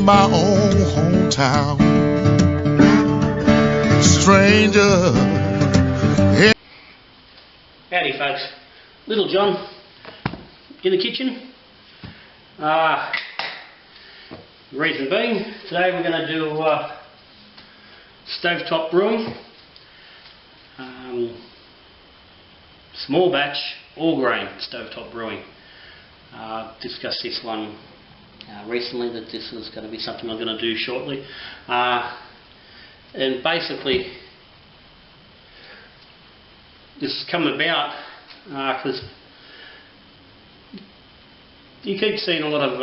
my own hometown. Stranger. Howdy folks, Little John in the kitchen. Reason being, today we're going to do stovetop brewing, small batch, all grain stovetop brewing. Discussed this one recently, that this is going to be something I'm going to do shortly, and basically this has come about because you keep seeing a lot of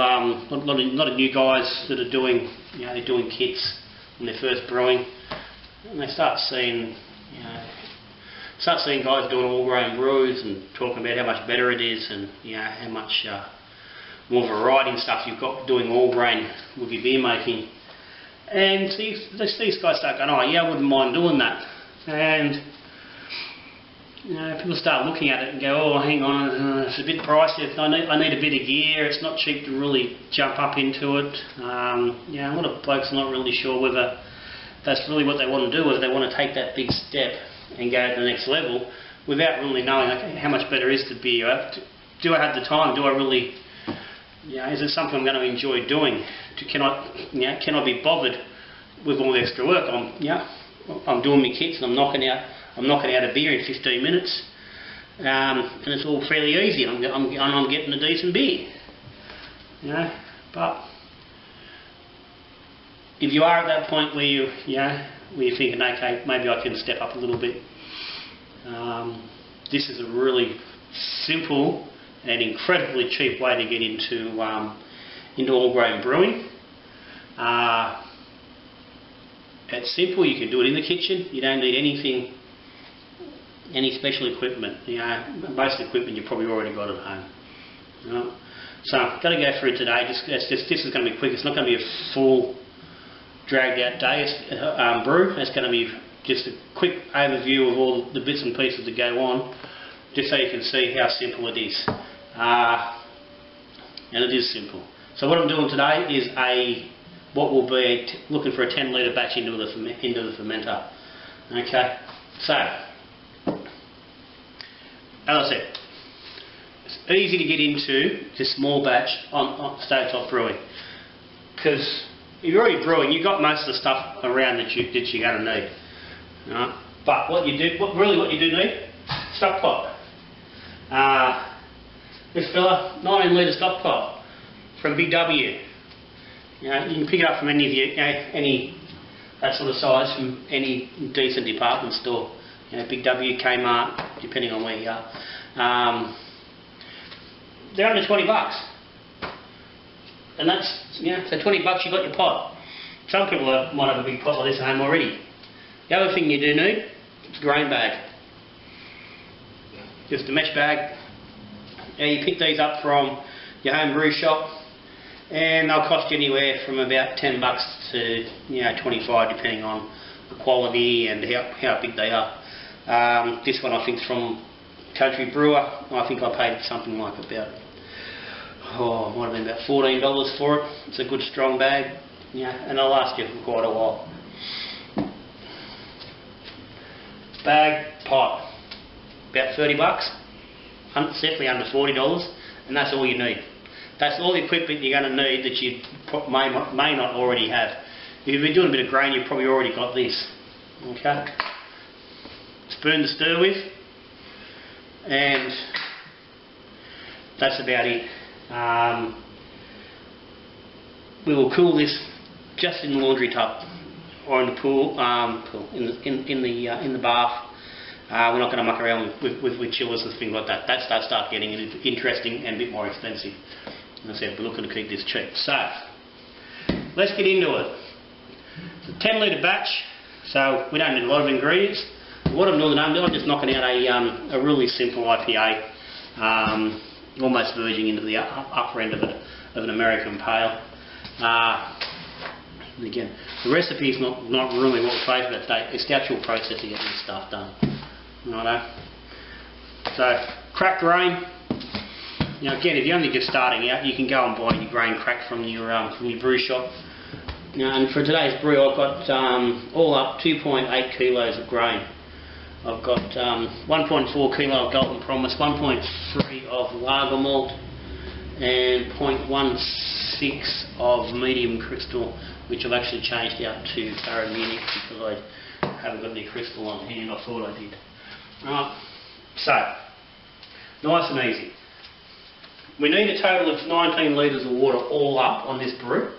new guys that are doing, they're doing kits when they're first brewing, and they start seeing guys doing all grain brews and talking about how much better it is, and how much more variety and stuff you've got doing all grain with your beer making. And these guys start going, oh yeah, I wouldn't mind doing that. And people start looking at it and go, oh hang on, it's a bit pricey, I need a bit of gear, it's not cheap to really jump up into it. A lot of blokes are not really sure whether that's really what they want to do, whether they want to take that big step and go to the next level without really knowing, okay, how much better is the beer. Do I have the time? Do I really, is it something I'm going to enjoy doing? Can I be bothered with all the extra work? I'm doing my kits and I'm knocking out a beer in 15 minutes, and it's all fairly easy. I'm getting a decent beer, But if you are at that point where you're thinking, okay, maybe I can step up a little bit, this is a really simple and incredibly cheap way to get into all grain brewing. It's simple. You can do it in the kitchen. You don't need any special equipment. Most equipment you've probably already got at home. So I'm going to go through today. This is going to be quick. It's not going to be a full dragged out day brew. It's going to be just a quick overview of all the bits and pieces that go on, just so you can see how simple it is. And it is simple. So what I'm doing today is what will be looking for a 10 litre batch into the fermenter. Okay, so as I said, it's easy to get into this small batch on stovetop brewing, because if you're already brewing, you've got most of the stuff around that you're going to need. Right? But what you do need, stock pot. This fella, 19 litre stock pot from Big W. You can pick it up from any of any that sort of size from any decent department store. Big W, Kmart, depending on where you are. They're under $20, and that's so $20 you got your pot. Some people might have a big pot like this at home already. The other thing you do need is a grain bag. Just a mesh bag. You pick these up from your home brew shop, and they'll cost you anywhere from about $10 to 25, depending on the quality and how big they are. This one I think is from Country Brewer. I think I paid something like about, might have been about $14 for it. It's a good strong bag, and it'll last you for quite a while. Bag, pot, about $30. Definitely under $40, and that's all you need. That's all the equipment you're going to need that you may not already have. If you've been doing a bit of grain, you've probably already got this. Okay. Spoon to stir with, and that's about it. We will cool this just in the laundry tub or in the pool, in the bath. We're not going to muck around with chillers and things like that. That starts getting interesting and a bit more expensive. As I said, we're looking to keep this cheap. So let's get into it. It's a 10 litre batch, so we don't need a lot of ingredients. What I'm doing, I'm just knocking out a really simple IPA, almost verging into the upper end of an American pale. And again, the recipe is not really what we're faced with today. It's the actual process of getting this stuff done. Righto. So cracked grain. Now again, if you're only just starting out, you can go and buy your grain cracked from your brew shop. Now, and for today's brew, I've got all up 2.8 kilos of grain. I've got 1.4 kilo of Golden Promise, 1.3 of lager malt, and 0.16 of medium crystal, which I've actually changed out to Barrow Munich because I haven't got any crystal on hand. I thought I did. Right, so nice and easy. We need a total of 19 litres of water all up on this brew,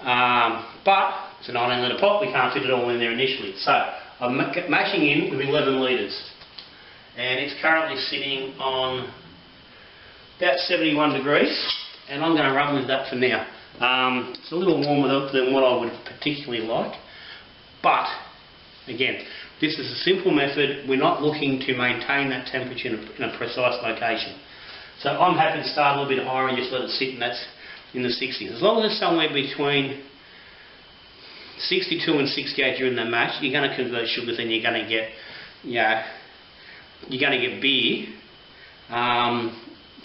but it's a 19 litre pot, we can't fit it all in there initially. So I'm mashing in with 11 litres, and it's currently sitting on about 71 degrees, and I'm going to run with that for now. It's a little warmer than what I would particularly like, but again, this is a simple method. We're not looking to maintain that temperature in a precise location. So I'm happy to start a little bit higher and just let it sit, and that's in the 60s. As long as it's somewhere between 62 and 68 during the mash, you're going to convert sugars and you're going to get, you're going to get beer.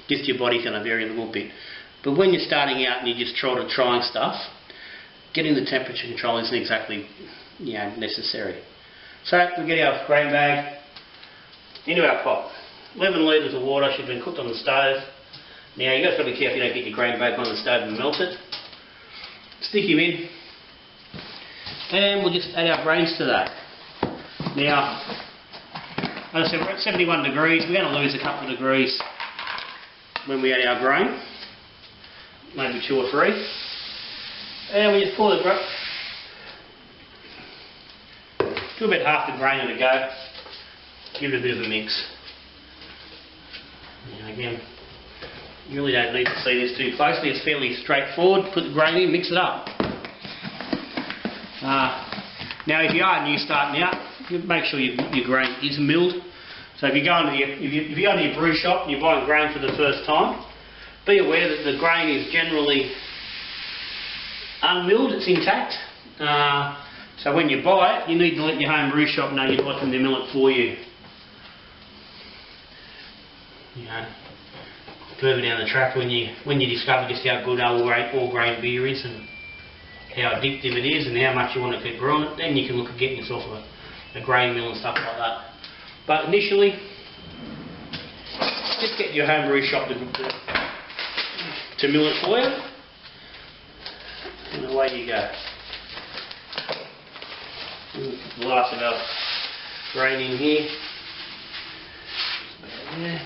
Just your body's going to vary a little bit. But when you're starting out and you're just trying stuff, getting the temperature control isn't exactly necessary. So we get our grain bag into our pot. 11 litres of water should have been cooked on the stove. Now you've got to be careful you don't get your grain bag on the stove and melt it. Stick him in, and we'll just add our grains to that. Now, as I said, we're at 71 degrees. We're going to lose a couple of degrees when we add our grain, maybe 2 or 3. And we just pour the grain. Do about half the grain at a go. Give it a bit of a mix. Now again, you really don't need to see this too closely. It's fairly straightforward. Put the grain in, mix it up. Now, if you are new starting out, make sure your grain is milled. So if you go into your brew shop and you're buying grain for the first time, be aware that the grain is generally unmilled. It's intact. So when you buy it, you need to let your home brew shop know you'd like them to mill it for you. You know, further down the track, when you discover just how good all grain beer is and how addictive it is and how much you want to keep brewing it, then you can look at getting yourself a grain mill and stuff like that. But initially, just get your home brew shop to mill it for you, and away you go. The last of our grain in here. There.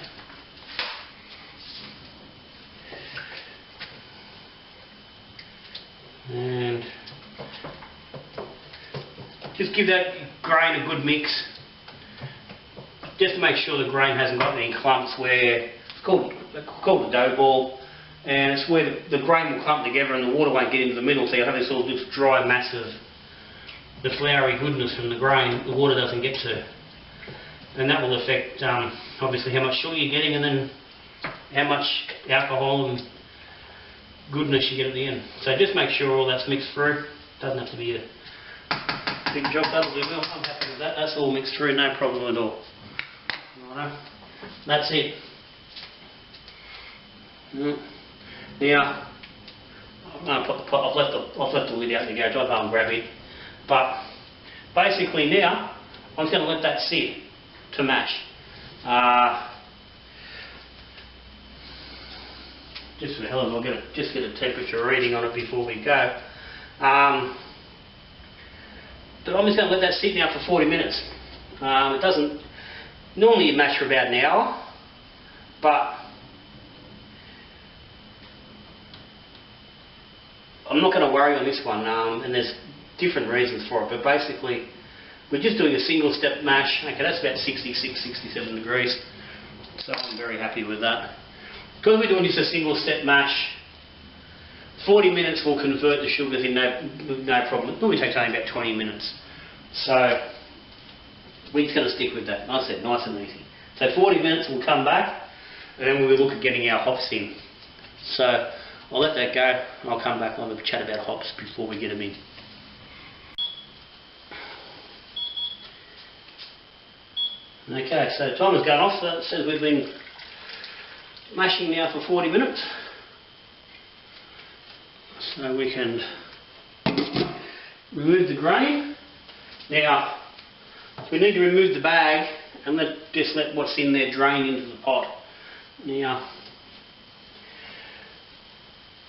And just give that grain a good mix. Just to make sure the grain hasn't got any clumps where it's called a dough ball, and it's where the grain will clump together and the water won't get into the middle, so you'll have this all this dry mass of the floury goodness from the grain. The water doesn't get to, and that will affect obviously how much sugar you're getting, and then how much alcohol and goodness you get at the end. So just make sure all that's mixed through. Doesn't have to be a big job, that'll do well. I'm happy with that. That's all mixed through, no problem at all. Righto. That's it. Now, I'm going to put the pot, I've left the lid out in the garage, I'll go and grab it. But basically now, I'm just going to let that sit to mash. Just for the hell of it, I'll just get a temperature reading on it before we go. But I'm just going to let that sit now for 40 minutes. It doesn't, normally you mash for about an hour, but I'm not going to worry on this one, and there's different reasons for it, but basically we're just doing a single step mash. Okay, that's about 66, 67 degrees, so I'm very happy with that. Because we're doing just a single step mash, 40 minutes will convert the sugars in no problem. It normally takes only about 20 minutes. So we're just going to stick with that. Like I said, nice and easy. So 40 minutes we'll come back, and then we'll look at getting our hops in. So I'll let that go, and I'll come back on and chat about hops before we get them in. Okay, so time has gone off, so it says we've been mashing now for 40 minutes. So we can remove the grain. Now, we need to remove the bag and just let what's in there drain into the pot. Now,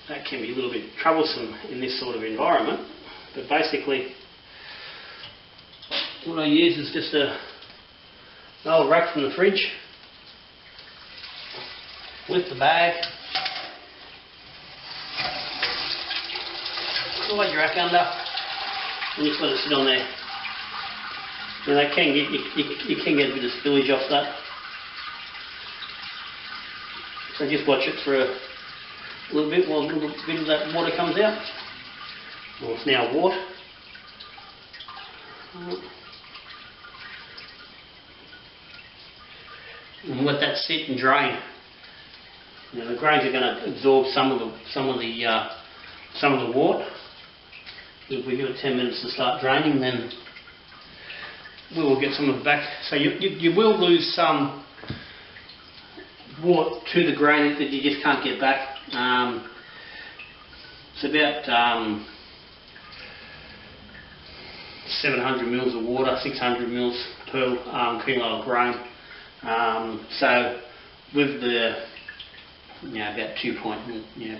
that can be a little bit troublesome in this sort of environment, but basically what I use is just an old rack from the fridge. Lift the bag, slide your rack under, and just let it sit on there. Now that can get you can get a bit of spillage off that. So just watch it for a little bit while a little bit of that water comes out. Well, it's now water. And let that sit and drain. Now the grains are going to absorb some of the water. If we give it 10 minutes to start draining, then we will get some of it back. So you will lose some water to the grain that you just can't get back. It's about 700 mils of water, 600 mils per kilo of grain. So with the about a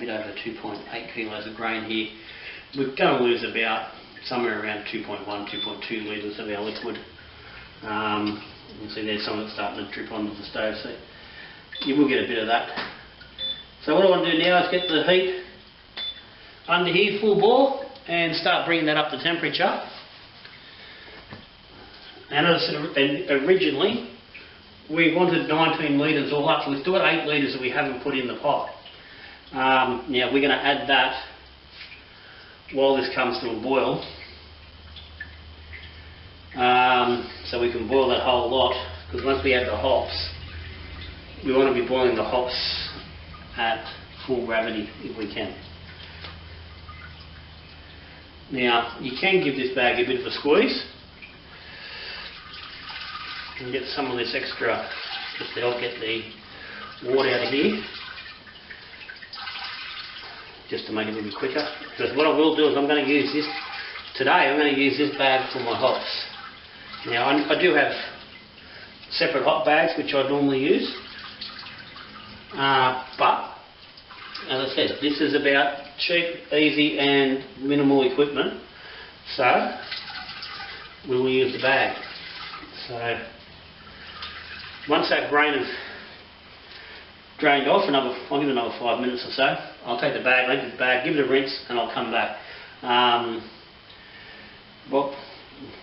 bit over 2.8 kilos of grain here, we're going to lose about somewhere around 2.1, 2.2 litres of our liquid. You can see there's some of it starting to drip onto the stove, so you will get a bit of that. So what I want to do now is get the heat under here full boil and start bringing that up to temperature. And as I said originally, we wanted 19 litres all up, so we've still got 8 litres that we haven't put in the pot. Now we're going to add that while this comes to a boil. So we can boil that whole lot, because once we add the hops, we want to be boiling the hops at full gravity if we can. Now you can give this bag a bit of a squeeze and get some of this extra, just to help get the water out of here, just to make it a little bit quicker. Because what I will do is I'm going to use this bag for my hops. Now I do have separate hop bags which I normally use, but as I said, this is about cheap, easy and minimal equipment, so we will use the bag. So once that grain is drained off, I'll give it another 5 minutes or so. I'll take the bag, leave the bag, give it a rinse, and I'll come back.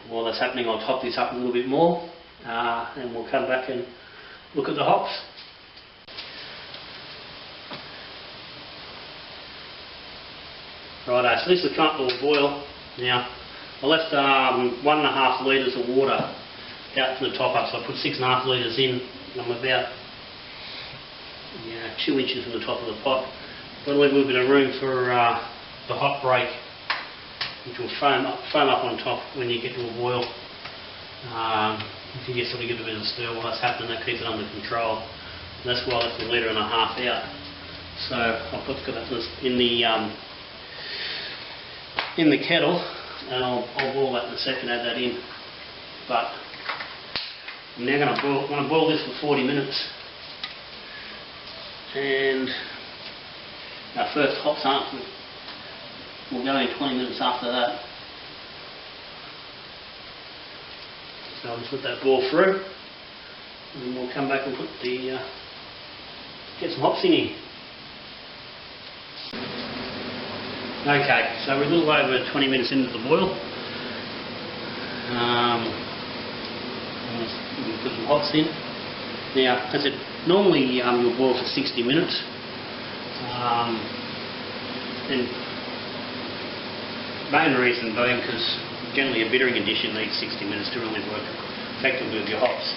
While that's happening, I'll top this up a little bit more, and we'll come back and look at the hops. Righto, so this is coming to a boil. Now, I left 1.5 litres of water out from the top up, so I put 6.5 litres in, and I'm about 2 inches from the top of the pot. Got to leave a little bit of room for the hot break, which will foam up on top when you get to a boil. If you just sort of give it a bit of a stir while that's happening, that keeps it under control. And that's why I left 1.5 litres out. So I'll put that in the kettle, and I'll boil that in a second, add that in. But I'm now going to boil this for 40 minutes. And our first hops will go in 20 minutes after that. So I'll just let that boil through, and we'll come back and get some hops in here. Okay, so we're a little over 20 minutes into the boil. We'll put some hops in. Now, as I said, normally you'll boil for 60 minutes. And main reason being because generally a bittering addition needs 60 minutes to really work effectively with your hops.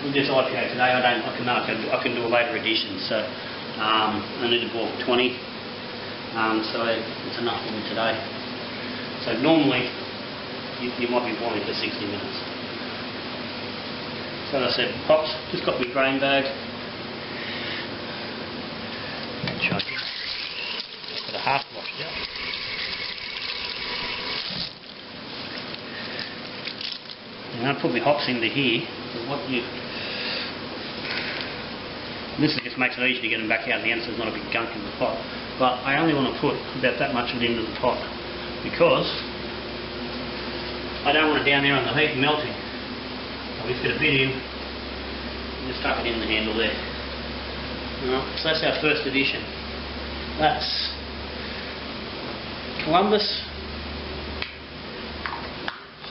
With this IPA today, I can do a later addition, so I need to boil for 20. So it's enough for me today. So normally you might be boiling for 60 minutes. So as I said, hops, just got my grain bag. Got a half wash out. I'm going to put my hops into here. This just makes it easy to get them back out in the end, so there's not a big gunk in the pot. But I only want to put about that much of it into the pot because I don't want it down there on the heat and melting. I'll just get a bit in and just tuck it in the handle there. Right, so that's our first edition. That's Columbus.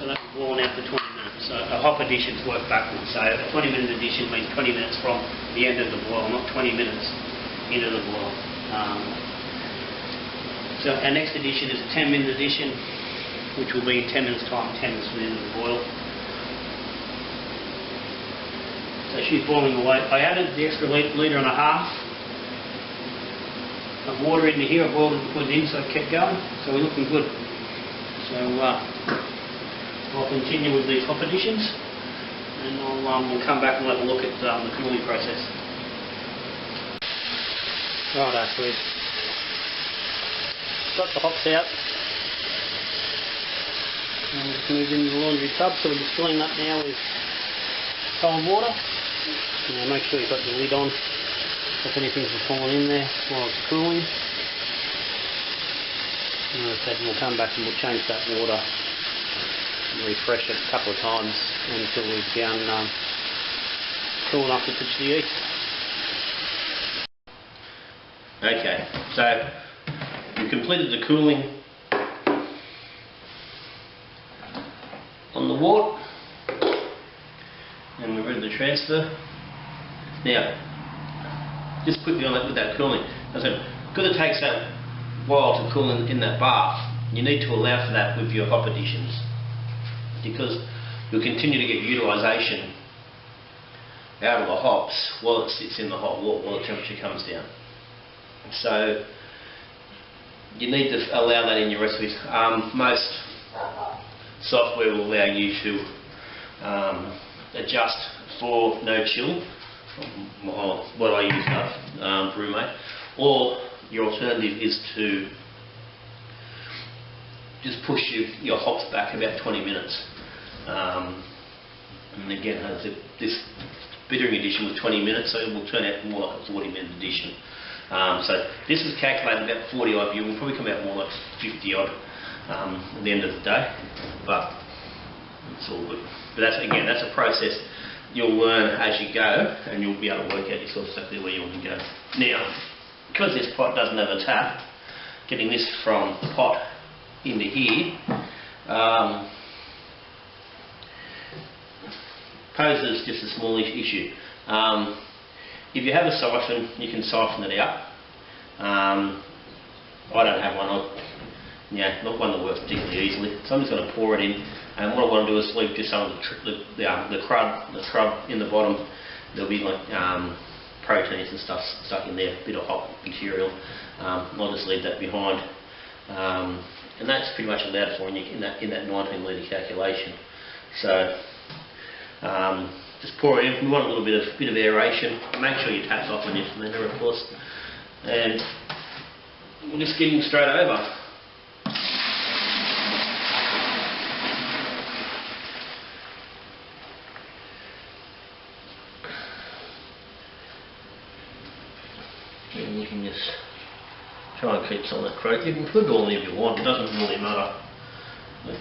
So that's boiling out for 20 minutes. So a hop additions work backwards. So a 20-minute addition means 20 minutes from the end of the boil, not 20 minutes into the boil. So our next addition is a 10-minute addition, which will be in 10 minutes time, 10 minutes from the end of the boil. So she's boiling away. I added the extra litre and a half of water into here. I boiled it and put it in so it kept going. So we're looking good. So I'll continue with these hop additions and we'll come back and have a look at the cooling process. Right, so we've got the hops out. And we've moved into the laundry tub, so we're just filling up now with cold water. Now make sure you've got your lid on, if anything's falling in there while it's cooling. And as I said, we'll come back and we'll change that water and refresh it a couple of times until we've down cool enough to pitch the yeast. Okay, so we've completed the cooling on the wort and we're ready to transfer. Now, just quickly on that with that cooling, I said, because it takes that while to cool in that bath, you need to allow for that with your hop additions because you'll continue to get utilisation out of the hops while it sits in the hot water, while the temperature comes down. So you need to allow that in your recipes. Most software will allow you to adjust for no chill, what I use now, BrewMate, or your alternative is to just push your hops back about 20 minutes. And again, this bittering addition was 20 minutes, so it will turn out more like a 40-minute addition. So this is calculated about 40 odd. You will probably come out more like 50 odd at the end of the day, but it's all good. But that's a process you'll learn as you go, and you'll be able to work out yourself exactly where you want to go. Now, because this pot doesn't have a tap, getting this from the pot into here poses just a small issue. If you have a siphon, you can siphon it out. I don't have one. Not one that works particularly easily. So I'm just going to pour it in, and what I want to do is leave just some of the crud in the bottom. There'll be like proteins and stuff stuck in there, a bit of hop material. I'll just leave that behind, and that's pretty much allowed for in that 19 litre calculation. So just pour it in. We want a little bit of aeration. Make sure your tap's off on your fermenter, of course, and we'll just get him straight over. And you can just try and keep some of that crud. You can put it all in if you want, it doesn't really matter. But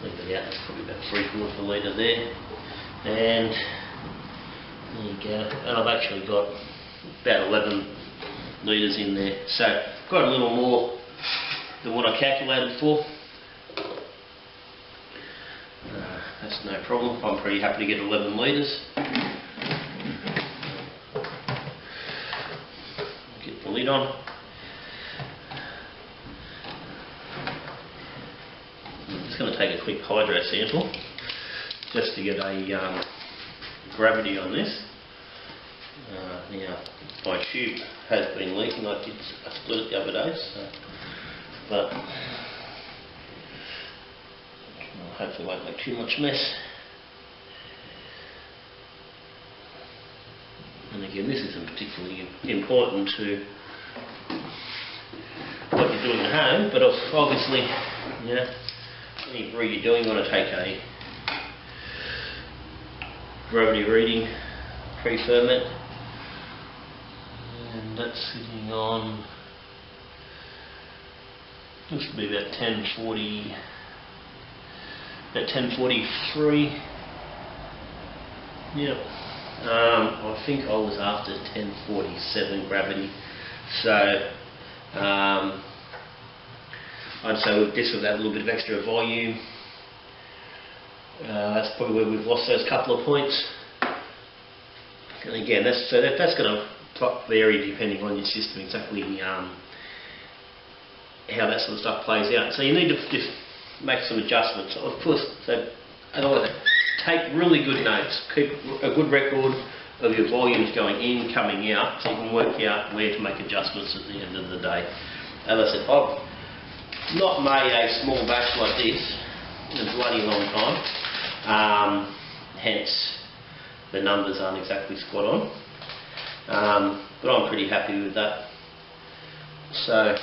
leave it out, that's probably about 3/4 of a litre there. And there you go. And I've actually got about 11 litres in there. So I've got a little more than what I calculated for. That's no problem. I'm pretty happy to get 11 litres. Get the lid on. I'm just going to take a quick hydro sample just to get a gravity on this. Now my tube has been leaking. I split it the other day, so, but hopefully won't make too much mess. And again, this isn't particularly important to what you're doing at home, but obviously, any brew you're doing, you want to take a gravity reading pre-ferment, and that's sitting on, this would be about 1040, about 1043. Yep. I think I was after 1047 gravity, so I'd say with this, with that little bit of extra volume, that's probably where we've lost those couple of points. And again, that's going to vary depending on your system, exactly how that sort of stuff plays out. So you need to just make some adjustments, of course. So otherwise, take really good notes, keep a good record of your volumes going in, coming out, so you can work out where to make adjustments at the end of the day. As I said, I've not made a small batch like this in a bloody long time, hence the numbers aren't exactly spot on, but I'm pretty happy with that. So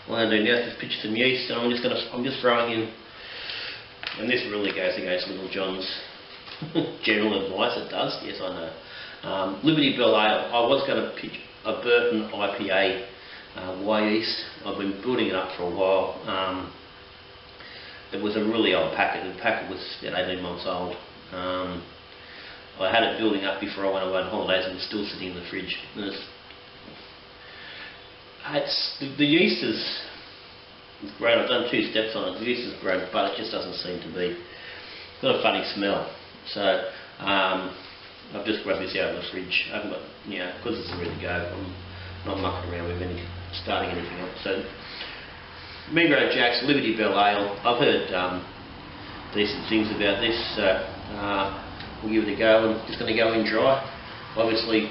what I'm going to do now is just pitch some yeast, and I'm just throwing in, and this really goes against Little John's general advice. It does, yes, I know. Liberty Bell Ale. I was going to pitch a Burton IPA Y yeast. I've been building it up for a while. It was a really old packet. The packet was about 18 months old. I had it building up before I went away on holidays, and it's still sitting in the fridge. And the yeast is great. I've done 2 steps on it. The yeast is great, but it just doesn't seem to be. It's got a funny smell. So I've just grabbed this out of the fridge. I haven't got, because it's ready to go. I'm not mucking around with starting anything else. So Migro Jack's Liberty Bell Ale. I've heard decent things about this. We'll give it a go. I'm just going to go in dry. Obviously,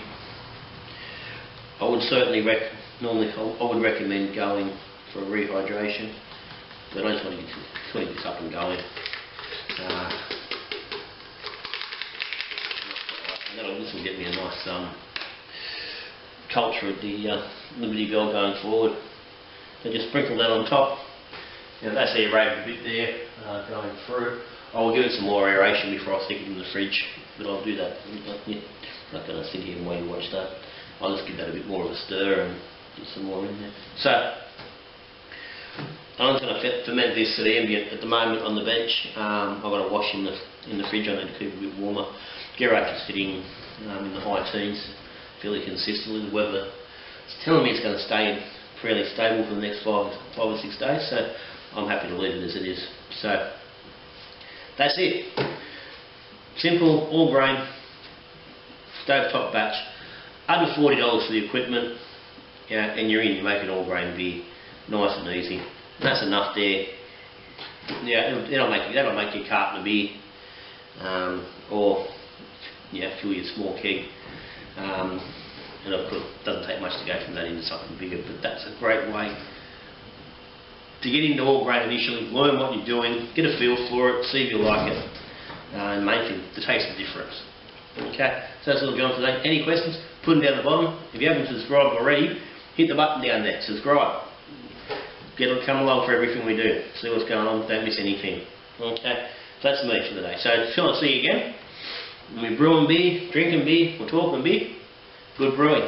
I would certainly recommend going for a rehydration, but I just want to get this up and going. This will get me a nice culture of the Liberty Bell going forward. So just sprinkle that on top. That's aerated a bit there going through. I will give it some more aeration before I stick it in the fridge, but I'll do that. I'm not going to sit here and wait and watch that. I'll just give that a bit more of a stir and get some more in there. So I'm going to ferment this at ambient at the moment on the bench. I've got to wash in the fridge. I need to keep it a bit warmer. Gerrach is sitting in the high teens, fairly consistently. The weather is telling me it's going to stay fairly stable for the next 5 or 6 days, so I'm happy to leave it as it is. So that's it. Simple, all grain, stovetop batch, under $40 for the equipment, and you're in. You make an all grain beer, nice and easy. And that's enough there. That'll make your carton of beer, or fill your small keg. And of course, it doesn't take much to go from that into something bigger, but that's a great way to get into all grain initially, learn what you're doing, get a feel for it, see if you like it, and main thing, to taste the difference. Okay, so that's all going for today. Any questions? Put them down the bottom. If you haven't subscribed already, hit the button down there, subscribe. Come along for everything we do. See what's going on, don't miss anything. Okay, so that's me for the day. So until I see you again, we're brewing beer, drinking beer, we're talking beer, good brewing.